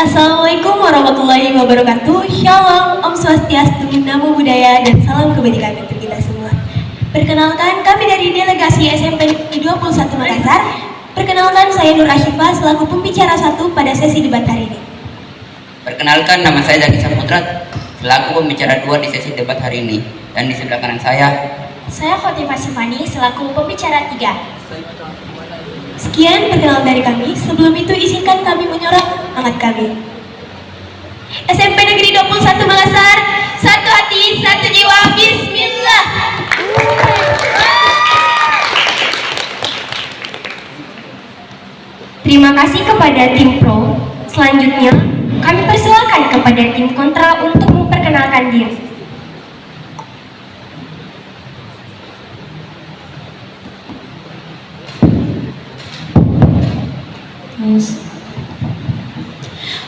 Assalamualaikum warahmatullahi wabarakatuh. Shalom, Om Swastiastu, Namo Buddhaya, dan salam kebajikan untuk kita semua. Perkenalkan, kami dari delegasi SMP Negeri 21 Makassar. Perkenalkan, saya Nur Ashifa selaku pembicara 1 pada sesi debat hari ini. Perkenalkan, nama saya Zaki Saputra selaku pembicara 2 di sesi debat hari ini. Dan di sebelah kanan saya Khotifah Sifani selaku pembicara 3. Sekian perkenalan dari kami. Sebelum itu izinkan kami menyorong semangat kami. SMP Negeri 21 Makassar, satu hati, satu jiwa, bismillah. Terima kasih kepada tim pro. Selanjutnya, kami persilakan kepada tim kontra untuk memperkenalkan diri.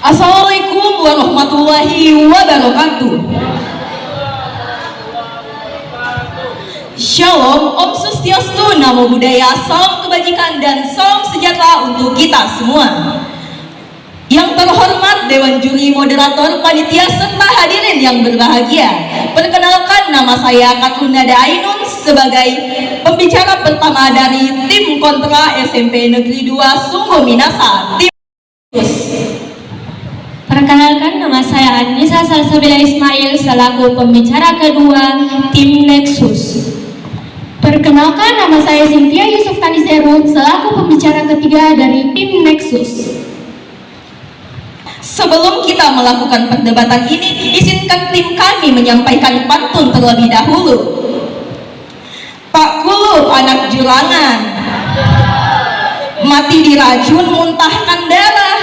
Assalamualaikum warahmatullahi wabarakatuh. Shalom, Om Swastiastu, Namo Buddhaya, salam kebajikan dan salam sejahtera untuk kita semua. Yang terhormat Dewan Juri, Moderator, Panitia, serta hadirin yang berbahagia. Perkenalkan, nama saya Katrunada Ainun sebagai pembicara pertama dari tim kontra SMP Negeri 2 Sungguh Minasa. Perkenalkan, nama saya Anissa Salsabila Ismail selaku pembicara kedua tim Nexus. Perkenalkan, nama saya Cynthia Yusuf Taniseru selaku pembicara ketiga dari tim Nexus. Sebelum kita melakukan perdebatan ini, izinkan tim kami menyampaikan pantun terlebih dahulu. Pak Kulu, anak jurangan, mati diracun, muntahkan darah.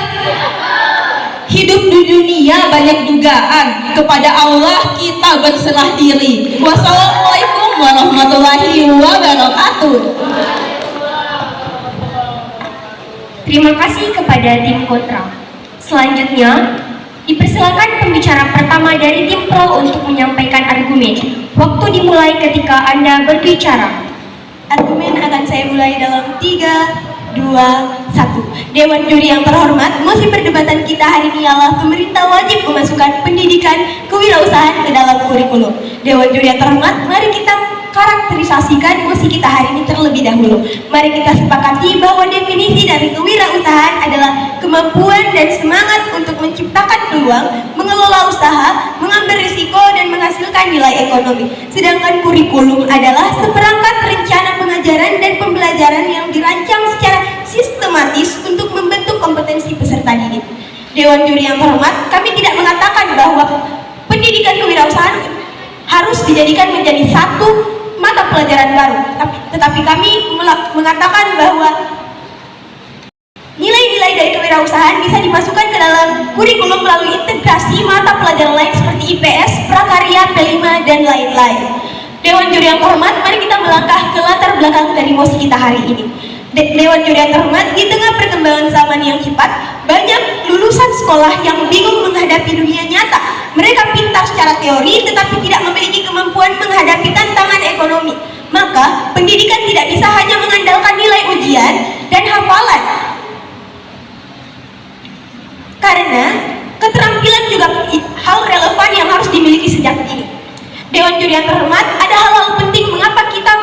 Hidup di dunia banyak dugaan, kepada Allah kita berserah diri. Wassalamualaikum warahmatullahi wabarakatuh. Terima kasih kepada tim kontra. Selanjutnya, dipersilakan pembicara pertama dari tim pro untuk menyampaikan argumen. Waktu dimulai ketika Anda berbicara. Argumen akan saya mulai dalam 3, 2, 1. Dewan juri yang terhormat, mosi perdebatan kita hari ini adalah pemerintah wajib memasukkan pendidikan kewirausahaan ke dalam kurikulum. Dewan juri yang terhormat, mari kita karakterisasikan mosi kita hari ini terlebih dahulu. Mari kita sepakati bahwa definisi dari kewirausahaan adalah kemampuan dan semangat untuk menciptakan peluang, mengelola usaha, mengambil risiko, dan menghasilkan nilai ekonomi. Sedangkan kurikulum adalah seperangkat rencana pengajaran dan pembelajaran yang dirancang secara sistematis untuk membentuk kompetensi peserta didik. Dewan juri yang terhormat, kami tidak mengatakan bahwa pendidikan kewirausahaan harus dijadikan menjadi satu mata pelajaran baru, tetapi kami mengatakan bahwa nilai-nilai dari kewirausahaan bisa dimasukkan ke dalam kurikulum melalui integrasi mata pelajaran lain seperti IPS, prakarya, P5, dan lain-lain. Dewan juri yang terhormat, mari kita melangkah ke latar belakang dari mosi kita hari ini. Dewan juri yang terhormat, di tengah perkembangan zaman yang cepat, banyak lulusan sekolah yang bingung menghadapi dunia nyata. Mereka pintar secara teori tetapi tidak memiliki kemampuan menghadapi tantangan ekonomi. Maka pendidikan tidak bisa hanya mengandalkan nilai ujian dan hafalan. Karena keterampilan juga hal relevan yang harus dimiliki sejak dini. Dewan juri yang terhormat, ada hal-hal penting mengapa kita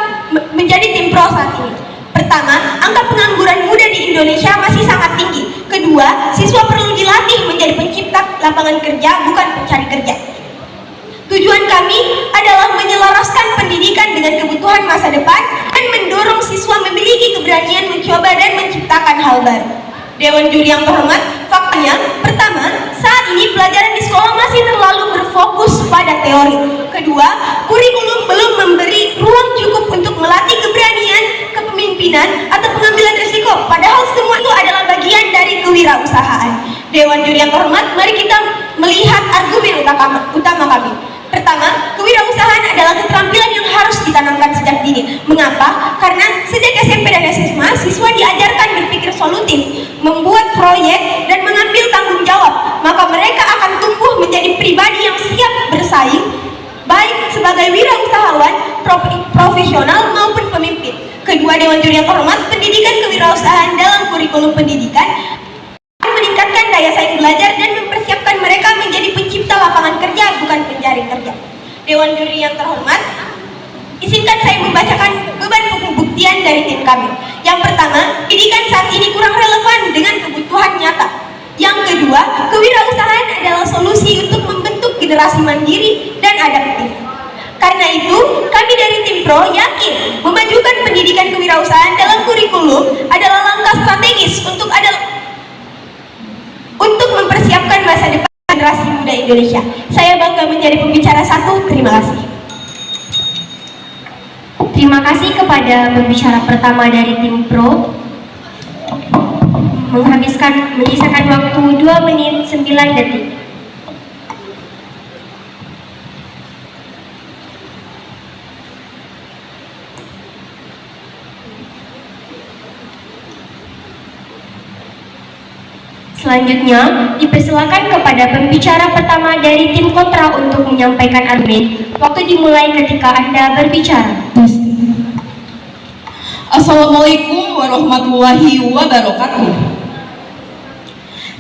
menjadi tim pro saat ini. Pertama, angka pengangguran muda di Indonesia masih sangat tinggi. Kedua, siswa perlu dilatih menjadi pencipta lapangan kerja, bukan pencari kerja. Tujuan kami adalah menyelaraskan pendidikan dengan kebutuhan masa depan dan mendorong siswa memiliki keberanian mencoba dan menciptakan hal baru. Dewan juri yang terhormat, faktanya, pertama, saat ini pelajaran di sekolah masih terlalu berfokus pada teori. Kedua, kurikulum belum memberi ruang cukup untuk melatih keberanian, kepemimpinan, atau pengambilan risiko. Padahal semua itu adalah bagian dari kewirausahaan. Dewan juri yang terhormat, mari kita melihat argumen utama kami. Pertama, kewirausahaan adalah keterampilan yang harus ditanamkan sejak dini. Mengapa? Karena sejak SMP dan SMA, siswa diajarkan berpikir solutif, membuat proyek, dan mengambil tanggung jawab. Maka mereka akan tumbuh menjadi pribadi yang siap bersaing, baik sebagai wirausahawan, profesional maupun pemimpin. Kedua, Dewan Juri yang terhormat, pendidikan kewirausahaan dalam kurikulum pendidikan meningkatkan daya saing belajar dan Dewan Juri yang terhormat, izinkan saya membacakan beban pembuktian dari tim kami. Yang pertama, pendidikan saat ini kurang relevan dengan kebutuhan nyata. Yang kedua, kewirausahaan adalah solusi untuk membentuk generasi mandiri dan adaptif. Karena itu, kami dari tim Pro yakin memajukan pendidikan kewirausahaan dalam kurikulum adalah langkah strategis untuk mempersiapkan masa depan generasi muda Indonesia. Saya bangga menjadi pembicara satu. Terima kasih. Terima kasih kepada pembicara pertama dari tim Pro. Menyisakan waktu 2 menit 9 detik. Selanjutnya, dipersilakan kepada pembicara pertama dari tim kontra untuk menyampaikan argumen. Waktu dimulai ketika Anda berbicara. Assalamualaikum warahmatullahi wabarakatuh.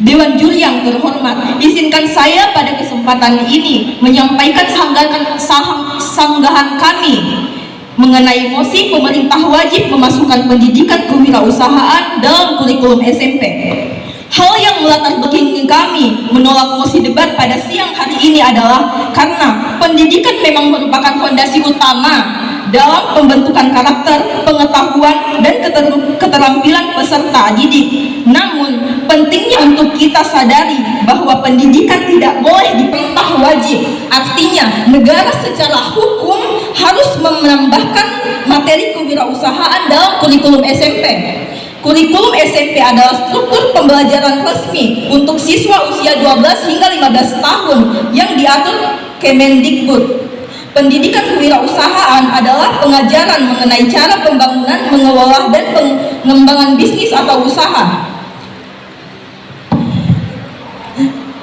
Dewan Juri yang terhormat, izinkan saya pada kesempatan ini menyampaikan sanggahan kami mengenai mosi pemerintah wajib memasukkan pendidikan kewirausahaan dalam kurikulum SMP. Hal yang melatar belakangi kami menolak mosi debat pada siang hari ini adalah karena pendidikan memang merupakan fondasi utama dalam pembentukan karakter, pengetahuan, dan keterampilan peserta didik. Namun, pentingnya untuk kita sadari bahwa pendidikan tidak boleh diperintah wajib. Artinya, negara secara hukum harus menambahkan materi kewirausahaan dalam kurikulum SMP. Kurikulum SMP adalah struktur pembelajaran resmi untuk siswa usia 12 hingga 15 tahun yang diatur Kemendikbud. Pendidikan kewirausahaan adalah pengajaran mengenai cara pembangunan, mengelola, dan pengembangan bisnis atau usaha.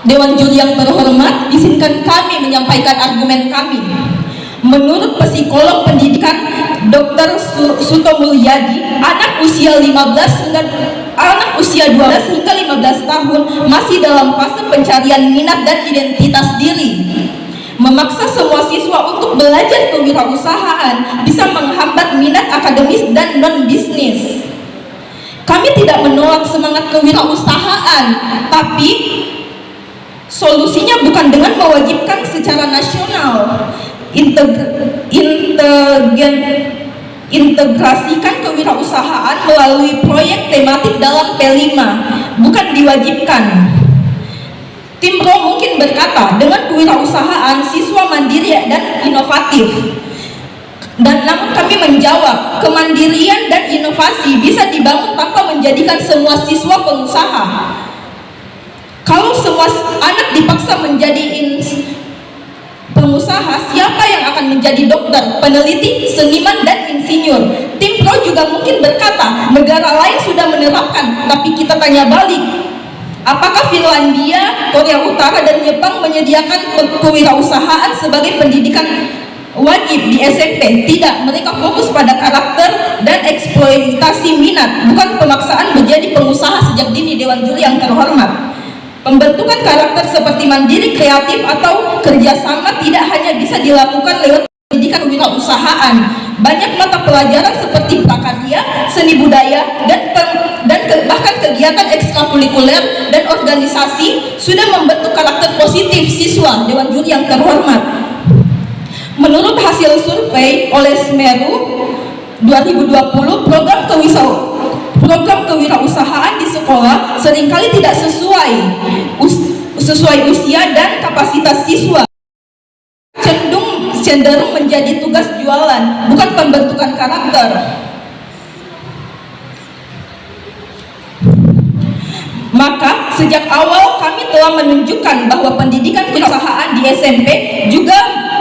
Dewan Juri yang terhormat, izinkan kami menyampaikan argumen kami. Menurut psikolog pendidikan Dr. Suto Mulyadi, anak usia 12 hingga 15 tahun masih dalam fase pencarian minat dan identitas diri. Memaksa semua siswa untuk belajar kewirausahaan bisa menghambat minat akademis dan non-bisnis. Kami tidak menolak semangat kewirausahaan, tapi solusinya bukan dengan mewajibkan secara nasional. Integrasikan kewirausahaan melalui proyek tematik dalam P5, bukan diwajibkan. Tim Pro mungkin berkata, dengan kewirausahaan siswa mandiri dan inovatif. Namun kami menjawab, kemandirian dan inovasi bisa dibangun tanpa menjadikan semua siswa pengusaha. Kalau semua anak dipaksa menjadi pengusaha, siapa yang akan menjadi dokter, peneliti, seniman, dan insinyur? Tim Pro juga mungkin berkata, negara lain sudah menerapkan, tapi kita tanya balik. Apakah Finlandia, Korea Utara, dan Jepang menyediakan kewirausahaan sebagai pendidikan wajib di SMP? Tidak, mereka fokus pada karakter dan eksploitasi minat, bukan pemaksaan menjadi pengusaha sejak dini. Dewan Juri yang terhormat, pembentukan karakter seperti mandiri, kreatif, atau kerjasama tidak hanya bisa dilakukan lewat pendidikan kewirausahaan. Banyak mata pelajaran seperti prakarya, seni budaya, dan bahkan kegiatan ekstrakurikuler dan organisasi sudah membentuk karakter positif siswa. Dewan Juri yang terhormat, menurut hasil survei oleh Semeru 2020, program kewirausahaan di sekolah seringkali tidak sesuai usia dan kapasitas siswa, cenderung menjadi tugas jualan, bukan pembentukan karakter. Maka sejak awal kami telah menunjukkan bahwa pendidikan kewirausahaan di SMP juga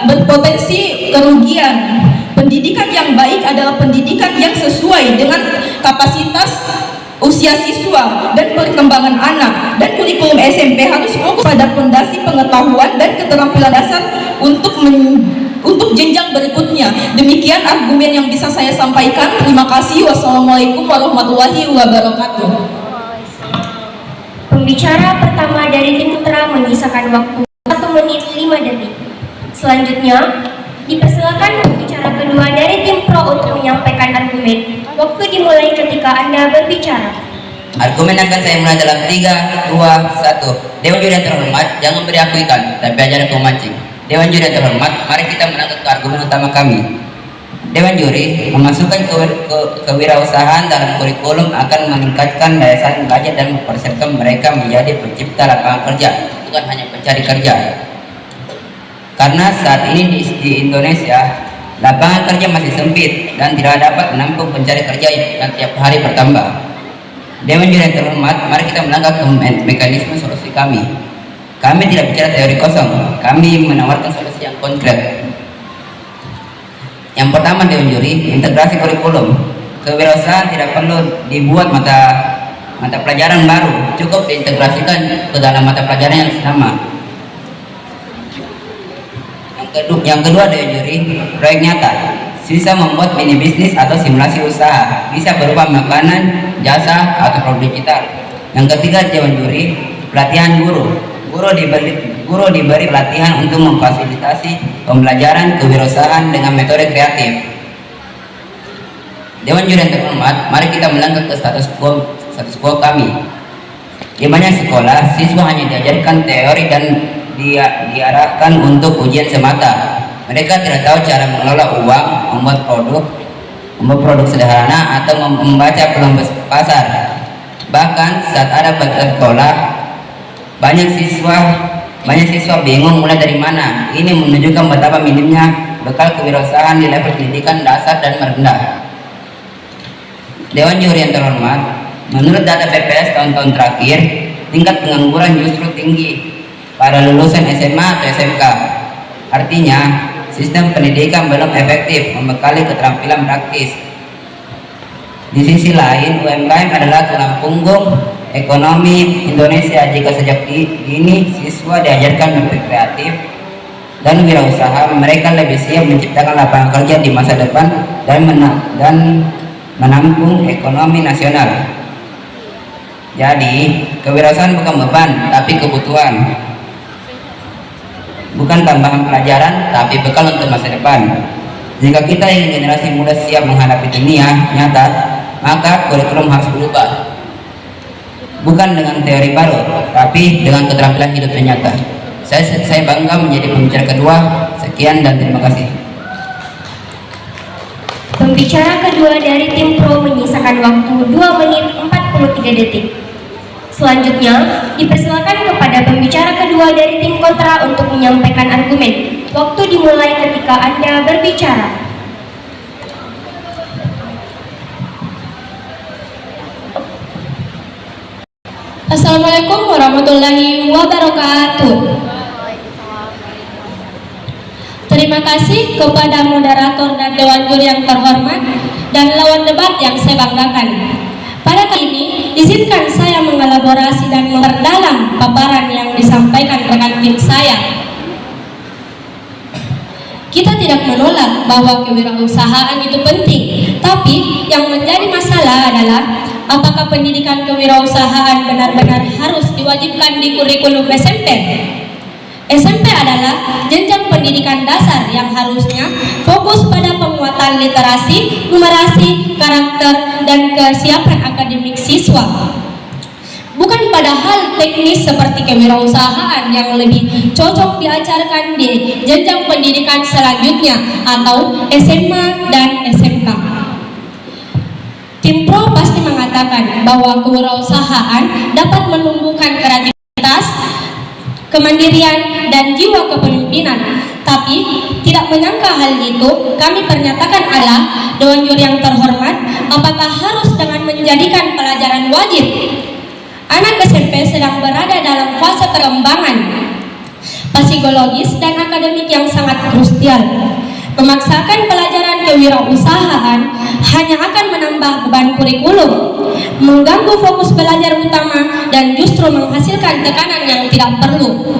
berpotensi kerugian. Pendidikan yang baik adalah pendidikan yang sesuai dengan kapasitas usia siswa dan perkembangan anak, dan kurikulum SMP harus fokus pada fondasi pengetahuan dan keterampilan dasar untuk jenjang berikutnya. Demikian argumen yang bisa saya sampaikan. Terima kasih. Wassalamualaikum warahmatullahi wabarakatuh. Pembicara pertama dari tim kontra menyisakan waktu 1 menit 5 detik. Selanjutnya, dimulai ketika Anda berbicara. Argumen akan saya mulai dalam 3, 2, 1. Dewan juri yang terhormat, jangan beri aku ikan, tapi ajar aku mancing. Dewan juri yang terhormat, mari kita menangkap ke argumen utama kami. Dewan juri memasukkan kewirausahaan dalam kurikulum akan meningkatkan daya saing belajar dan mempersiapkan mereka menjadi pencipta lapangan kerja, bukan hanya pencari kerja. Karena saat ini di Indonesia, lapangan kerja masih sempit dan tidak dapat menampung pencari kerja yang tiap hari bertambah. Dewan juri yang terhormat, mari kita melangkah ke mekanisme solusi kami. Kami tidak bicara teori kosong, kami menawarkan solusi yang konkret. Yang pertama, Dewan juri, integrasi kurikulum. Kewirausahaan tidak perlu dibuat mata pelajaran baru, cukup diintegrasikan ke dalam mata pelajaran yang sama. Yang kedua, Dewan juri, proyek nyata. Sisa membuat mini bisnis atau simulasi usaha, bisa berupa makanan, jasa, atau produk digital. Yang ketiga, Dewan juri, pelatihan guru. Guru diberi pelatihan untuk memfasilitasi pembelajaran kewirausahaan dengan metode kreatif. Dewan juri yang terhormat, mari kita melangkah ke status quo kami. Di banyak sekolah, siswa hanya diajarkan teori dan diarahkan untuk ujian semata. Mereka tidak tahu cara mengelola uang, membuat produk sederhana, atau membaca peluang pasar. Bahkan saat ada batas sekolah, banyak siswa bingung mulai dari mana. Ini menunjukkan betapa minimnya bekal kewirausahaan di level pendidikan dasar dan merendah. Dewan juri yang terhormat, menurut data BPS tahun-tahun terakhir, tingkat pengangguran justru tinggi pada lulusan SMA atau SMK. Artinya, sistem pendidikan belum efektif membekali keterampilan praktis. Di sisi lain, UMKM adalah tulang punggung ekonomi Indonesia. Jika sejak dini siswa diajarkan berpikir kreatif dan wirausaha, mereka lebih siap menciptakan lapangan kerja di masa depan dan menampung ekonomi nasional. Jadi, kewirausahaan bukan beban, tapi kebutuhan. Bukan tambahan pelajaran, tapi bekal untuk masa depan. Jika kita ingin generasi muda siap menghadapi dunia nyata, maka kurikulum harus berubah. Bukan dengan teori baru, tapi dengan keterampilan hidup yang nyata. Saya bangga menjadi pembicara kedua. Sekian dan terima kasih. Pembicara kedua dari tim pro menyisakan waktu 2 menit 43 detik. Selanjutnya, dipersilakan kepada pembicara kedua dari tim kontra untuk menyampaikan argumen. Waktu dimulai ketika Anda berbicara. Assalamualaikum warahmatullahi wabarakatuh. Terima kasih kepada moderator dan dewan juri yang terhormat dan lawan debat yang saya banggakan. Pada kali ini, izinkan saya mengelaborasi dan memperdalam paparan yang disampaikan rekan tim saya. Kita tidak menolak bahwa kewirausahaan itu penting, tapi yang menjadi masalah adalah apakah pendidikan kewirausahaan benar-benar harus diwajibkan di kurikulum SMP? SMP adalah jenjang pendidikan dasar yang harusnya fokus pada penguatan literasi, numerasi, karakter, dan kesiapan akademik siswa. Bukan pada hal teknis seperti kewirausahaan yang lebih cocok diajarkan di jenjang pendidikan selanjutnya atau SMA dan SMK. Tim Pro pasti mengatakan bahwa kewirausahaan dapat menumbuhkan kreativitas, kemandirian, dan jiwa kepemimpinan. Tapi tidak menyangka hal itu, kami pernyatakan adalah dewan juri yang terhormat, apakah harus dengan menjadikan pelajaran wajib? Anak SMP sedang berada dalam fase pengembangan psikologis dan akademik yang sangat krusial. Memaksakan pelajaran kewirausahaan hanya akan menambah beban kurikulum, mengganggu fokus belajar utama, dan justru menghasilkan tekanan yang tidak perlu.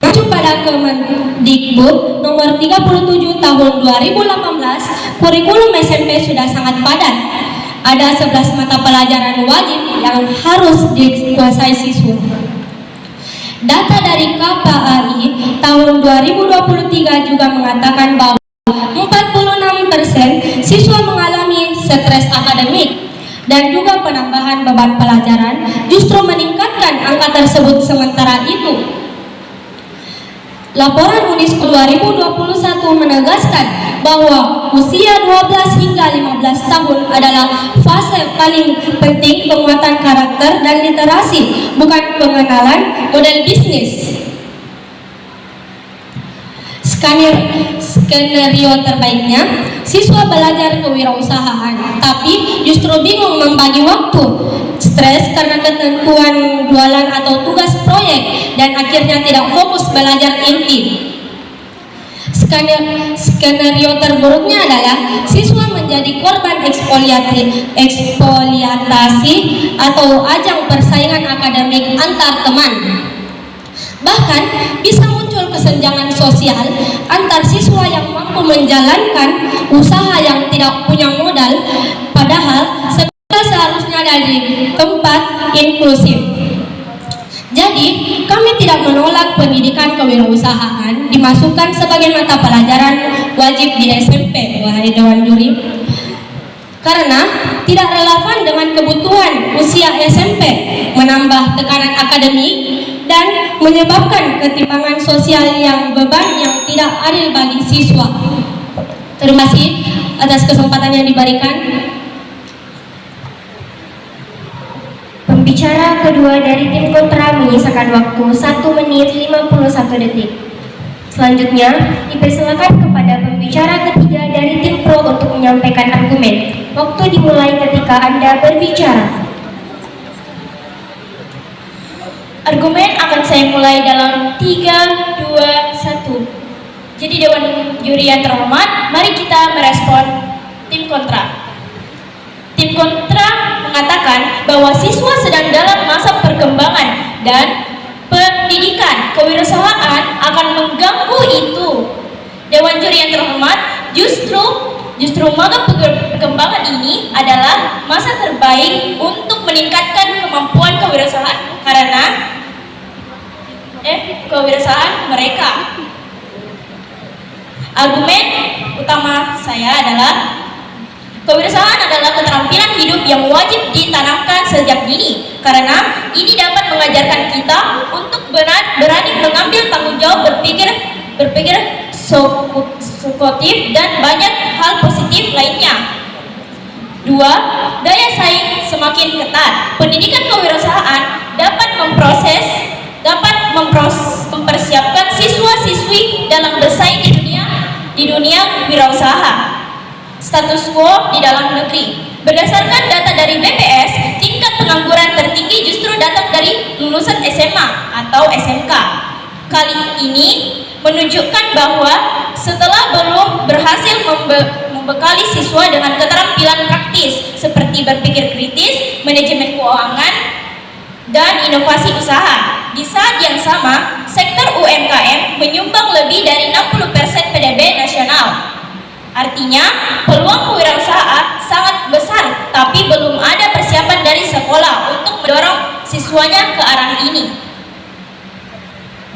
Mengacu pada Kemendikbud nomor 37 tahun 2018, kurikulum SMP sudah sangat padat. Ada 11 mata pelajaran wajib yang harus dikuasai siswa. Data dari KPAI tahun 2023 juga mengatakan bahwa 46% siswa mengalami dan juga penambahan beban pelajaran justru meningkatkan angka tersebut. Sementara itu, laporan UNESCO 2021 menegaskan bahwa usia 12 hingga 15 tahun adalah fase paling penting penguatan karakter dan literasi, bukan pengenalan model bisnis. Skenario terbaiknya, siswa belajar kewirausahaan, tapi justru bingung membagi waktu, stres karena ketentuan jualan atau tugas proyek, dan akhirnya tidak fokus belajar inti. Skenario terburuknya adalah siswa menjadi korban ekspoliatasi atau ajang persaingan akademik antar teman. Bahkan bisa muncul kesenjangan sosial antar siswa yang mampu menjalankan usaha yang tidak punya modal, padahal sekolah seharusnya dari tempat inklusif. Jadi, kami tidak menolak pendidikan kewirausahaan dimasukkan sebagai mata pelajaran wajib di SMP, wahai Dewan Juri, karena tidak relevan dengan kebutuhan usia SMP, menambah tekanan akademik, dan menyebabkan ketimpangan sosial yang beban yang tidak adil bagi siswa. Terima kasih atas kesempatan yang diberikan. Pembicara kedua dari tim kontra menyisakan waktu 1 menit 51 detik. Selanjutnya, dipersilakan kepada pembicara ketiga dari tim pro untuk menyampaikan argumen. Waktu dimulai ketika Anda berbicara. Argumen akan saya mulai dalam 3, 2, 1. Jadi Dewan Juri yang terhormat, mari kita merespon tim kontra. Tim kontra mengatakan bahwa siswa sedang dalam masa perkembangan dan pendidikan kewirausahaan akan mengganggu itu. Dewan Juri yang terhormat, justru masa perkembangan ini adalah masa terbaik untuk meningkatkan kemampuan kewirausahaan karena kewirausahaan mereka. Argumen utama saya adalah kewirausahaan adalah keterampilan hidup yang wajib ditanamkan sejak dini karena ini dapat mengajarkan kita untuk berani mengambil tanggung jawab, berpikir sukotif dan banyak hal positif lainnya. 2. Daya saing semakin ketat. Pendidikan kewirausahaan dapat mempersiapkan siswa-siswi dalam bersaing di dunia wirausaha. Status quo di dalam negeri. Berdasarkan data dari BPS, tingkat pengangguran tertinggi justru datang dari lulusan SMA atau SMK. Kali ini menunjukkan bahwa setelah belum berhasil membekali siswa dengan keterampilan praktis seperti berpikir kritis, manajemen keuangan, dan inovasi usaha. Di saat yang sama, sektor UMKM menyumbang lebih dari 60% PDB nasional. Artinya, peluang kewirausahaan sangat besar, tapi belum ada persiapan dari sekolah untuk mendorong siswanya ke arah ini.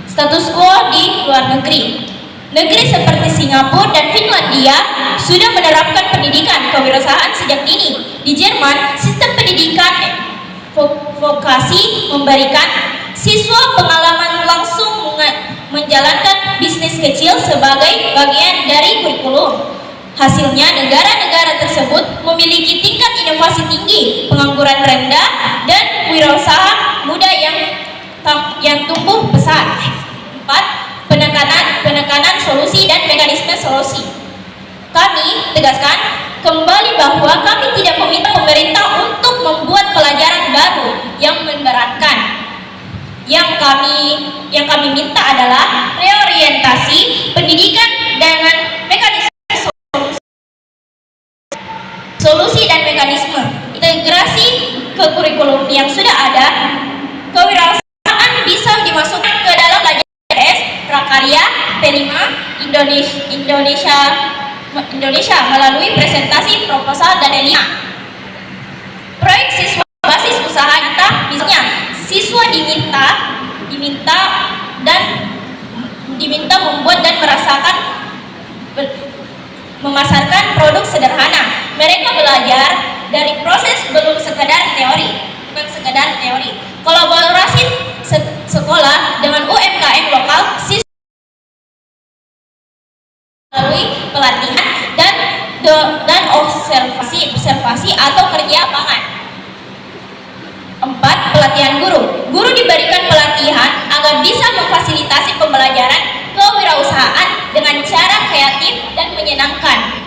Status quo di luar negeri. Negeri seperti Singapura dan Finlandia sudah menerapkan pendidikan kewirausahaan sejak dini. Di Jerman, sistem pendidikan vokasi memberikan siswa pengalaman langsung menjalankan bisnis kecil sebagai bagian dari kurikulum. Hasilnya, negara-negara tersebut memiliki tingkat inovasi tinggi, pengangguran rendah, dan wirausaha muda yang tumbuh besar. 4. Penekanan solusi dan mekanisme solusi. Kami tegaskan kembali bahwa kami tidak meminta pemerintah untuk membuat pelajaran baru yang memberatkan. Yang kami minta adalah reorientasi pendidikan dengan mekanisme solusi dan mekanisme integrasi ke kurikulum yang sudah ada. Kewirausahaan bisa dimasukkan ke dalam pelajaran PS Prakarya P5 Indonesia melalui presentasi proposal dan E5. Proyek siswa basis usaha kita, misalnya siswa diminta membuat dan memasarkan produk sederhana. Mereka belajar dari proses belum sekedar teori, bukan sekedar teori. Kolaborasi sekolah dengan UMKM lokal, siswa melalui pelatihan dan observasi atau kerja lapangan. 4. Pelatihan guru. Guru diberikan pelatihan agar bisa memfasilitasi pembelajaran kewirausahaan dengan cara kreatif dan menyenangkan.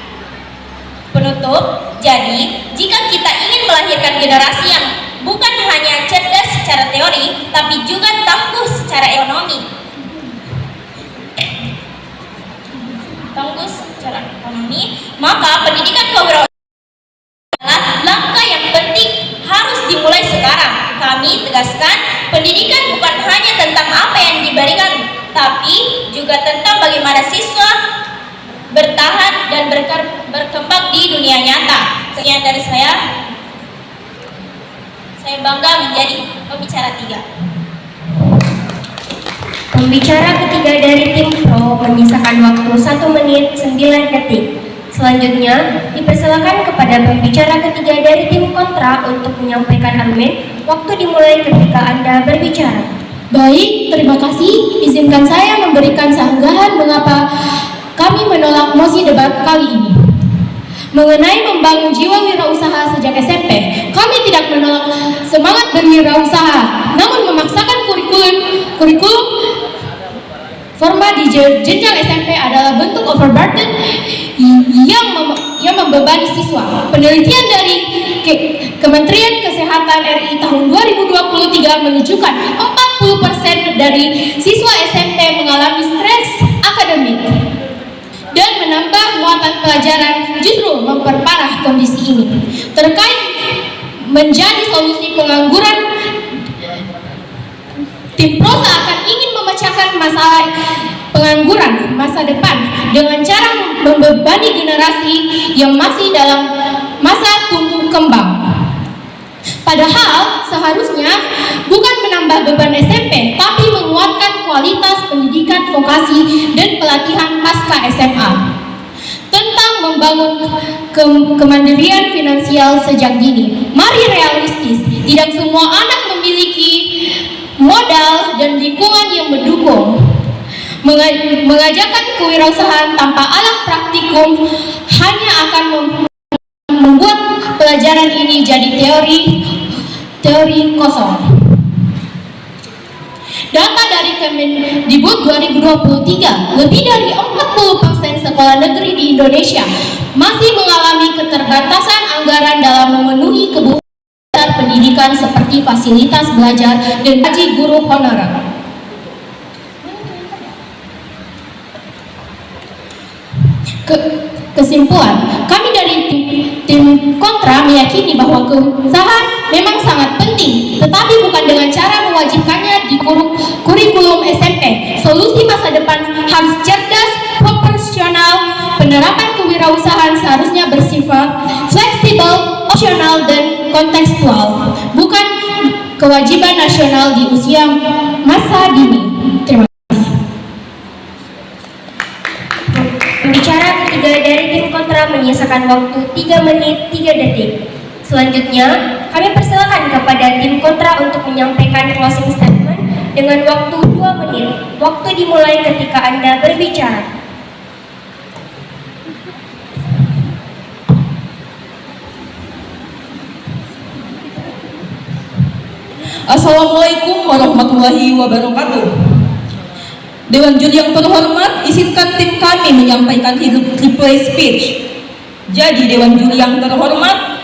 Penutup, jadi jika kita ingin melahirkan generasi yang bukan hanya cerdas secara teori, tapi juga tangguh secara ekonomi, maka pendidikan kewirausahaan adalah langkah yang penting, harus dimulai sekarang. Kami tegaskan, pendidikan bukan hanya tentang apa yang diberikan, tapi juga tentang bagaimana siswa bertahan dan berkembang di dunia nyata. Sekian dari saya bangga menjadi pembicara 3. Pembicara ketiga dari tim pro menyisakan waktu 1 menit 9 detik. Selanjutnya, dipersilakan kepada pembicara ketiga dari tim kontra untuk menyampaikan argumen. Waktu dimulai ketika Anda berbicara. Baik, terima kasih. Izinkan saya memberikan sanggahan mengapa kami menolak mosi debat kali ini. Mengenai membangun jiwa wirausaha sejak SMP, kami tidak menolak semangat berwirausaha, namun memaksakan kurikulum forma di jenjang SMP adalah bentuk overburden yang membebani siswa. Penelitian dari Kementerian Kesehatan RI tahun 2023 menunjukkan 40% dari siswa SMP mengalami stres akademik dan menambah muatan pelajaran, justru memperparah kondisi ini. Terkait menjadi solusi pengangguran, tim prosa akan ingin memecahkan masalah pengangguran masa depan dengan cara membebani generasi yang masih dalam masa tumbuh kembang. Padahal seharusnya bukan menambah beban SMP, tapi menguatkan kualitas pendidikan vokasi dan pelatihan pasca SMA. Tentang membangun kemandirian finansial sejak dini, mari realistis, tidak semua anak memiliki modal dan lingkungan yang mendukung. Mengajarkan kewirausahaan tanpa alat praktikum hanya akan membuat pelajaran ini jadi teori kosong. Data dari Kemendikbud 2023, lebih dari 40% sekolah negeri di Indonesia masih mengalami keterbatasan anggaran dalam memenuhi kebutuhan pendidikan seperti fasilitas belajar dan gaji guru honorer. Kesimpulan, kami dari tim kontra meyakini bahwa kewirausahaan memang sangat penting, tetapi bukan dengan cara mewajibkannya di kurikulum SMP. Solusi masa depan harus cerdas, proporsional. Penerapan kewirausahaan seharusnya bersifat fleksibel, opsional, dan kontekstual, bukan kewajiban nasional di usia masa dini. Terima kasih. Pembicara ketiga dari tim kontra menyisakan waktu 3 menit 3 detik. Selanjutnya, kami persilakan kepada tim kontra untuk menyampaikan closing statement dengan waktu 2 menit. Waktu dimulai ketika Anda berbicara. Assalamualaikum warahmatullahi wabarakatuh. Dewan Juri yang terhormat, izinkan tim kami menyampaikan reply speech. Jadi Dewan Juri yang terhormat,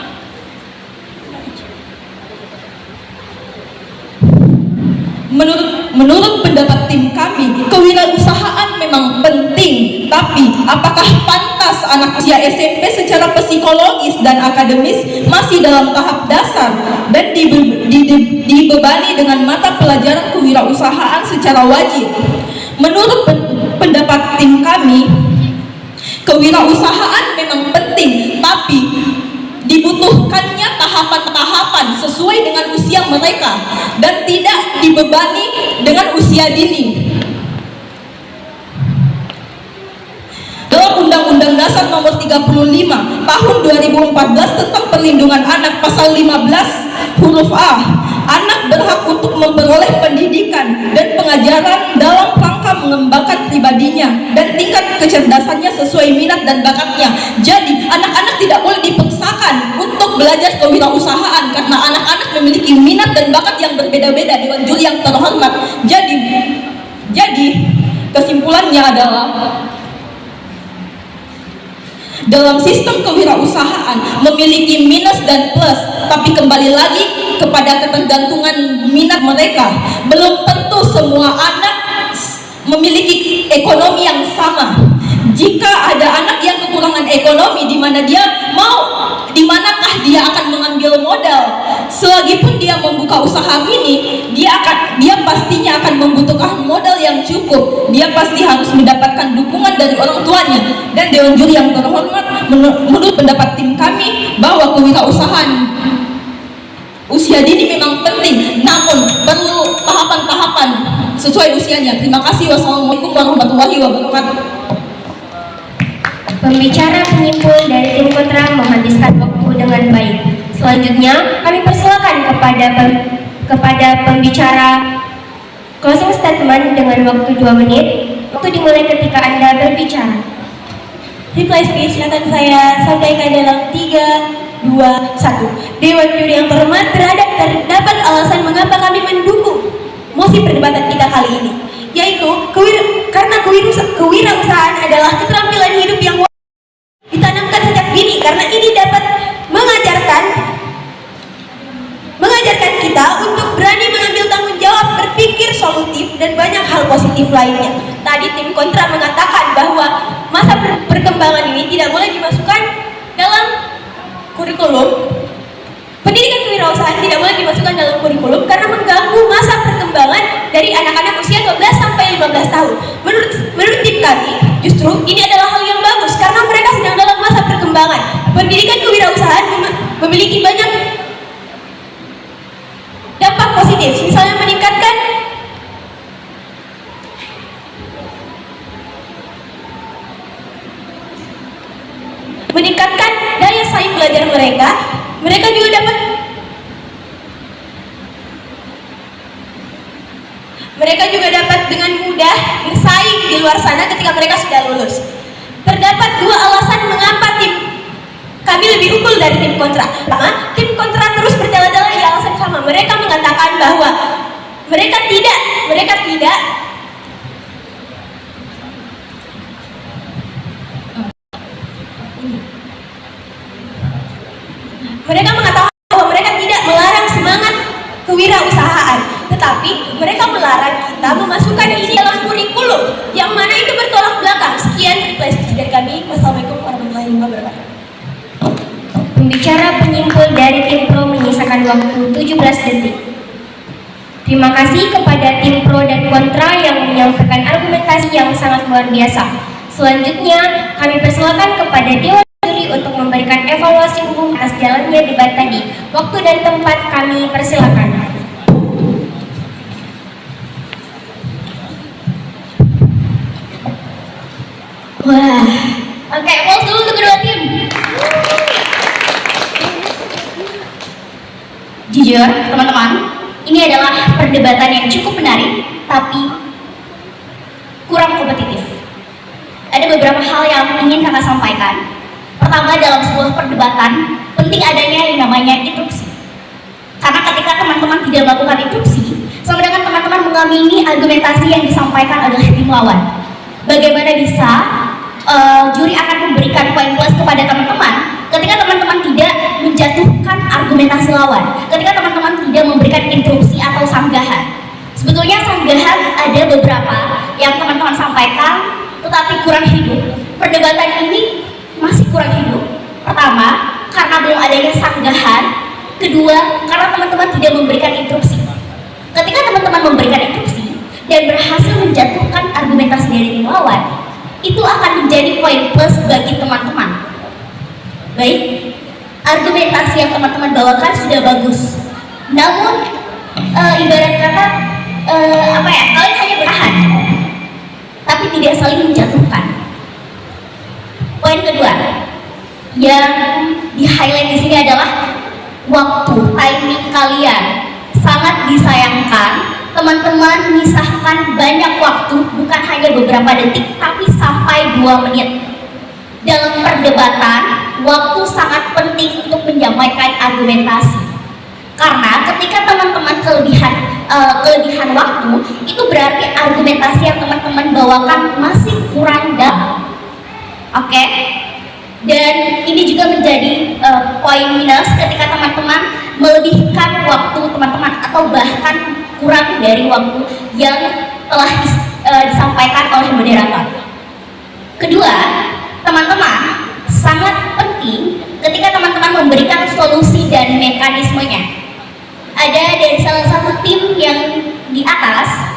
menurut pendapat tim kami, kewirausahaan memang penting, tapi apakah pantas anak usia SMP secara psikologis dan akademis masih dalam tahap dasar dan dibebani dengan mata pelajaran kewirausahaan secara wajib? Menurut pendapat tim kami, kewirausahaan memang penting, tapi dibutuhkannya tahapan-tahapan sesuai dengan usia mereka dan tidak dibebani dengan usia dini. Dalam Undang-Undang Dasar Nomor nomor 35 tahun 2014 tentang perlindungan anak pasal 15 huruf A. Anak berhak untuk memperoleh pendidikan dan pengajaran dalam rangka mengembangkan pribadinya dan tingkat kecerdasannya sesuai minat dan bakatnya. Jadi, anak-anak tidak boleh dipaksakan untuk belajar kewirausahaan karena anak-anak memiliki minat dan bakat yang berbeda-beda. Dewan Juri yang terhormat. Jadi kesimpulannya adalah dalam sistem kewirausahaan memiliki minus dan plus, tapi kembali lagi kepada ketergantungan minat mereka. Belum tentu semua anak memiliki ekonomi yang sama. Jika ada anak yang kekurangan ekonomi, di mana di manakah dia akan mengambil modal? Selagi pun dia membuka usaha mini, dia pastinya akan membutuhkan modal yang cukup. Dia pasti harus mendapatkan dukungan dari orang tuanya. Dan Dewan Juri yang terhormat, menurut pendapat tim kami bahwa kewirausahaan usia dini memang penting, namun perlu tahapan-tahapan sesuai usianya. Terima kasih. Wassalamualaikum warahmatullahi wabarakatuh. Pembicara penyimpul dari tim kontra menghabiskan waktu dengan baik. Selanjutnya, kami persilakan kepada pembicara closing statement dengan waktu 2 menit. Waktu dimulai ketika Anda berbicara. Reply speech akan saya sampaikan dalam 3, 2, 1. Dewan Juri yang terhormat, terdapat alasan mengapa kami mendukung mosi perdebatan kita kali ini, yaitu karena kewirausahaan adalah keterampilan hidup yang ditanamkan sejak dini, karena ini dapat mengajarkan kita untuk berani mengambil tanggung jawab, berpikir solutif, dan banyak hal positif lainnya. Tadi tim kontra mengatakan bahwa masa perkembangan ini tidak boleh dimasukkan dalam kurikulum. Pendidikan kewirausahaan tidak boleh dimasukkan dalam kurikulum karena mengganggu masa perkembangan dari anak-anak usia 12 sampai 15 tahun. Menurut tim kami, justru ini adalah hal yang bagus karena mereka sedang dalam masa perkembangan. Pendidikan kewirausahaan memiliki banyak dampak positif, misalnya meningkatkan daya saing belajar mereka. Mereka juga dapat dengan mudah bersaing di luar sana ketika mereka sudah lulus. Terdapat 2 alasan mengapa tim kami lebih unggul dari tim kontra. Pertama, tim kontra terus bertele-tele di alasan sama. Mereka mengatakan bahwa mereka tidak melarang semangat kewirausahaan, tetapi mereka melarang kita memasukkan ini dalam kurikulum, yang mana itu bertolak belakang. Sekian reply dari kami. Wassalamualaikum warahmatullahi wabarakatuh. Pembicara penyimpul dari tim pro menyisakan waktu 17 detik. Terima kasih kepada tim pro dan kontra yang menyampaikan argumentasi yang sangat luar biasa. Selanjutnya, kami persilakan kepada Dewan Juri untuk memberikan evaluasi umum atas jalannya debat tadi. Waktu dan tempat kami persilakan. Wah, oke, applause dulu untuk kedua tim. Jujur, teman-teman, ini adalah perdebatan yang cukup menarik, tapi kurang kompetitif. Ada beberapa hal yang ingin kakak sampaikan. Pertama, dalam sebuah perdebatan, penting adanya yang namanya instruksi. Karena ketika teman-teman tidak melakukan instruksi, sama dengan teman-teman mengamini argumentasi yang disampaikan adalah tim lawan. Bagaimana bisa juri akan memberikan poin plus kepada teman-teman ketika teman-teman tidak menjatuhkan argumentasi lawan, ketika teman-teman tidak memberikan instruksi atau sanggahan. Sebetulnya sanggahan ada beberapa yang teman-teman sampaikan, tetapi kurang hidup. Perdebatan ini masih kurang hidup. Pertama, karena belum adanya sanggahan. Kedua, karena teman-teman tidak memberikan instruksi. Ketika teman-teman memberikan instruksi dan berhasil menjatuhkan argumentasi dari tim lawan, itu akan menjadi poin plus bagi teman-teman. Baik, argumentasi yang teman-teman bawakan sudah bagus. Namun, ibarat kata, kalian hanya bertahan, tapi tidak saling menjatuhkan. Poin kedua, Yang di highlight di sini adalah waktu, timing kalian. Sangat disayangkan teman-teman memisahkan banyak waktu, bukan hanya beberapa detik, tapi sampai 2 menit. Dalam perdebatan, waktu sangat penting untuk menyampaikan argumentasi. Karena ketika teman-teman kelebihan waktu, itu berarti argumentasi yang teman-teman bawakan masih kurang dalam. Oke? Dan ini juga menjadi poin minus ketika teman-teman melebihkan waktu teman-teman atau bahkan kurang dari waktu yang telah disampaikan oleh moderator. Kedua, teman-teman sangat penting ketika teman-teman memberikan solusi dan mekanismenya. Ada dari salah satu tim yang di atas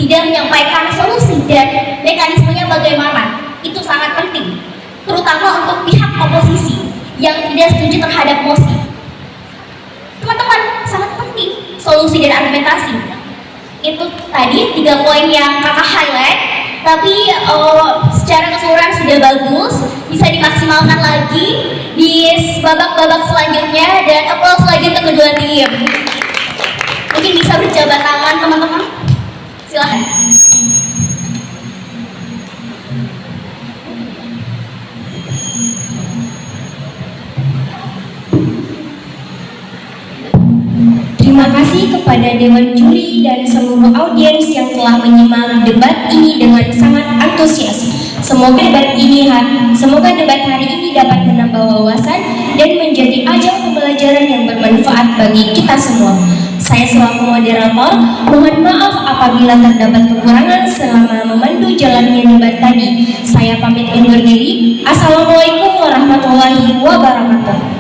tidak menyampaikan solusi dan mekanismenya bagaimana. Itu sangat penting, terutama untuk pihak oposisi yang tidak setuju terhadap mosi. Teman-teman, sangat penting solusi dan argumentasi. Itu tadi 3 poin yang kakak highlight, tapi secara keseluruhan sudah bagus, bisa dimaksimalkan lagi di babak-babak selanjutnya, dan aplaus lagi untuk kedua tim. Mungkin bisa berjabat tangan teman-teman, silahkan. Terima kasih kepada Dewan Juri dan seluruh audiens yang telah menyimak debat ini dengan sangat antusias. Semoga debat hari ini dapat menambah wawasan dan menjadi ajang pembelajaran yang bermanfaat bagi kita semua. Saya selaku moderator, mohon maaf apabila terdapat kekurangan selama memandu jalannya debat tadi. Saya pamit undur diri. Assalamualaikum warahmatullahi wabarakatuh.